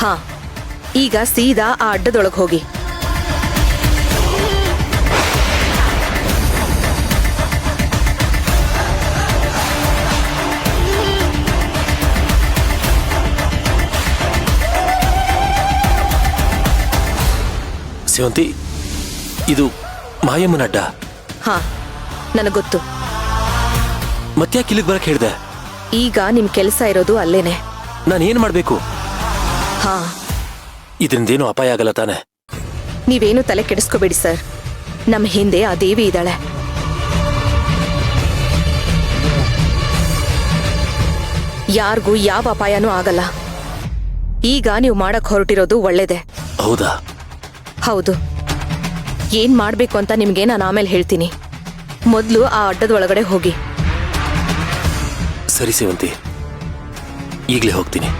ಹಾ, ಈಗ ಸೀದಾ ಆ ಅಡ್ಡದೊಳಗೆ ಹೋಗಿ. ಸೇವಂತಿ, ಇದು ಮಾಯಮ್ಮನ ಅಡ್ಡ. ಹಾ, ನನಗೊತ್ತು. ಮತ್ತ್ಯಾಕೆ ಇಲ್ಲಿಗೆ ಬರಕ್ ಹೇಳ್ದೆ? ಈಗ ನಿಮ್ ಕೆಲಸ ಇರೋದು ಅಲ್ಲೇನೆ. ನಾನೇನ್ ಮಾಡ್ಬೇಕು? ಹಾ, ಇದರಿಂದೇನು ಅಪಾಯ ಆಗಲ್ಲ ತಾನೆ? ನೀವೇನು ತಲೆ ಕೆಡಿಸ್ಕೋಬೇಡಿ ಸರ್. ನಮ್ಮ ಹಿಂದೆ ಆ ದೇವಿ ಇದ್ದಾಳೆ. ಯಾರಿಗೂ ಯಾವ ಅಪಾಯನೂ ಆಗಲ್ಲ. ಈಗ ನೀವು ಮಾಡಕ್ ಹೊರಟಿರೋದು ಒಳ್ಳೇದೆ. ಹೌದಾ? ಹೌದು. ಏನ್ ಮಾಡ್ಬೇಕು ಅಂತ ನಿಮ್ಗೆ ನಾನು ಆಮೇಲೆ ಹೇಳ್ತೀನಿ. ಮೊದಲು ಆ ಅಡ್ಡದ ಒಳಗಡೆ ಹೋಗಿ. ಸರಿ ಸೇವಂತಿ, ಈಗಲೇ ಹೋಗ್ತೀನಿ.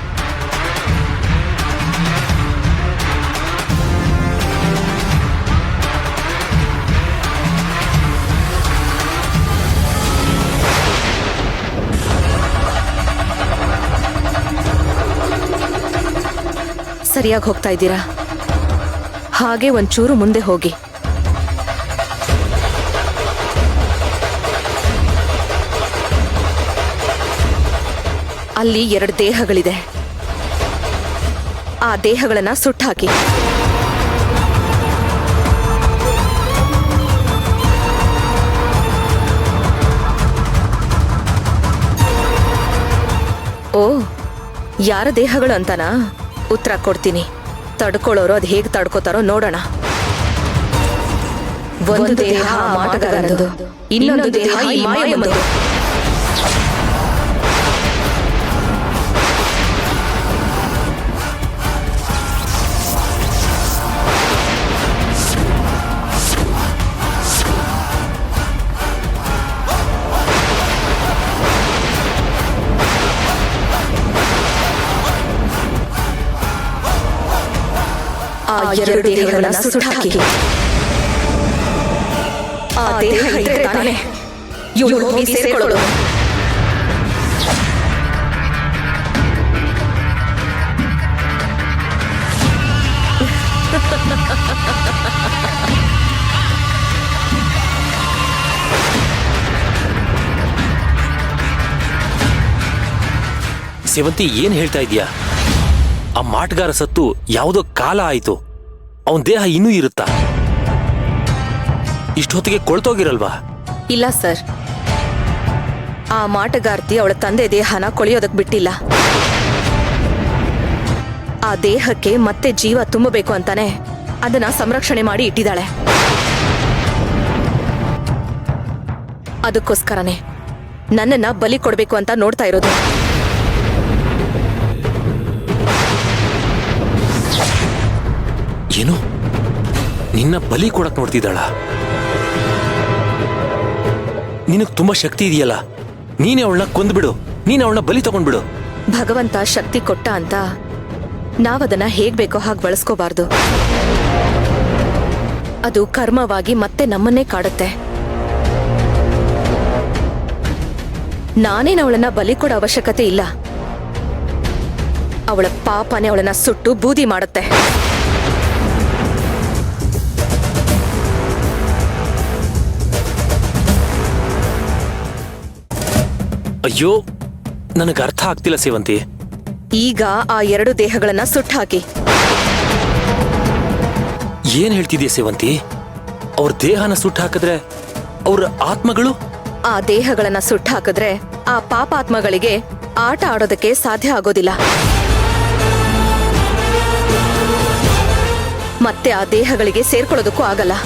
ಸರಿಯಾಗಿ ಹೋಗ್ತಾ ಇದ್ದೀರಾ? ಹಾಗೆ ಒಂಚೂರು ಮುಂದೆ ಹೋಗಿ. ಅಲ್ಲಿ 2 ದೇಹಗಳಿದೆ. ಆ ದೇಹಗಳನ್ನ ಸುಟ್ಟಾಕಿ. ಓ, ಯಾರ ದೇಹಗಳು ಅಂತನಾ? ಉತ್ತರ ಕೊಡ್ತೀನಿ. ತಡ್ಕೊಳ್ಳೋರು ಅದು ಹೇಗೆ ತಡ್ಕೋತಾರೋ ನೋಡೋಣ. ಒಂದು ದೇಹ ಮಾಟಗಾರನದು, ಇನ್ನೊಂದು ದೇಹ ಈ ಮಾಯಮ್ಮನದು. ಆ 2 ದೇಹಗಳನ್ನ ಸುಟ್ಟಾಕಿ. ಆ ದೇಹ ಇದ್ರೆ ತಾನೆ ಇವಳು ಹೋಗಿ ಸೇರ್ಕೊಳ್ಳೋದು. ಸೇವಂತಿ, ಏನ್ ಹೇಳ್ತಾ ಇದೀಯಾ? ಆ ಮಾಟಗಾರ ಸತ್ತು ಯಾವುದೋ ಕಾಲ ಆಯ್ತು. ಅವನ್ ದೇಹ ಇನ್ನೂ ಇರುತ್ತಾ? ಇಷ್ಟೊತ್ತಿಗೆ ಕೊಳ್ತೋಗಿರಲ್ವಾ? ಇಲ್ಲ ಸರ್, ಆ ಮಾಟಗಾರ್ತಿ ಅವಳ ತಂದೆ ದೇಹನ ಕೊಳೆಯೋದಕ್ ಬಿಟ್ಟಿಲ್ಲ. ಆ ದೇಹಕ್ಕೆ ಮತ್ತೆ ಜೀವ ತುಂಬಬೇಕು ಅಂತಾನೆ ಅದನ್ನ ಸಂರಕ್ಷಣೆ ಮಾಡಿ ಇಟ್ಟಿದ್ದಾಳೆ. ಅದಕ್ಕೋಸ್ಕರನೇ ನನ್ನನ್ನ ಬಲಿ ಕೊಡ್ಬೇಕು ಅಂತ ನೋಡ್ತಾ ಇರೋದು. ಏನು? ನಿನ್ನ ಬಲಿ ಕೊಡಕ್ ನೋಡ್ತಿದ್ದಾಳ? ನಿನಗ್ ತುಂಬಾ ಶಕ್ತಿ ಇದೆಯಲ್ಲ, ನೀನೇ ಅವಳನ್ನ ಕೊಂದ್ಬಿಡು. ನೀನೇ ಅವಳನ್ನ ಬಲಿ ತಗೊಂಡ್ಬಿಡು. ಭಗವಂತ ಶಕ್ತಿ ಕೊಟ್ಟ ಅಂತ ನಾವದನ್ನ ಹೇಗ್ ಬೇಕೋ ಹಾಗೆ ಬಳಸ್ಕೋಬಾರ್ದು. ಅದು ಕರ್ಮವಾಗಿ ಮತ್ತೆ ನಮ್ಮನ್ನೇ ಕಾಡುತ್ತೆ. ನಾನೇನು ಅವಳನ್ನ ಬಲಿ ಕೊಡೋ ಅವಶ್ಯಕತೆ ಇಲ್ಲ. ಅವಳ ಪಾಪನೇ ಅವಳನ್ನ ಸುಟ್ಟು ಬೂದಿ ಮಾಡುತ್ತೆ. ಅಯ್ಯೋ, ನನಗೆ ಅರ್ಥ ಆಗ್ತಿಲ್ಲ ಸೇವಂತಿ. ಈಗ ಆ 2 ದೇಹಗಳನ್ನ ಸುಟ್ಟಾಕಿ. ಏನ್ ಹೇಳ್ತಿದ್ಯಾ ಸೇವಂತಿ? ಅವ್ರ ದೇಹನ ಸುಟ್ಟು ಹಾಕಿದ್ರೆ ಅವ್ರ ಆತ್ಮಗಳು? ಆ ದೇಹಗಳನ್ನ ಸುಟ್ಟಾಕಿದ್ರೆ ಆ ಪಾಪಾತ್ಮಗಳಿಗೆ ಆಟ ಆಡೋದಕ್ಕೆ ಸಾಧ್ಯ ಆಗೋದಿಲ್ಲ. ಮತ್ತೆ ಆ ದೇಹಗಳಿಗೆ ಸೇರ್ಕೊಳ್ಳೋದಕ್ಕೂ ಆಗಲ್ಲ.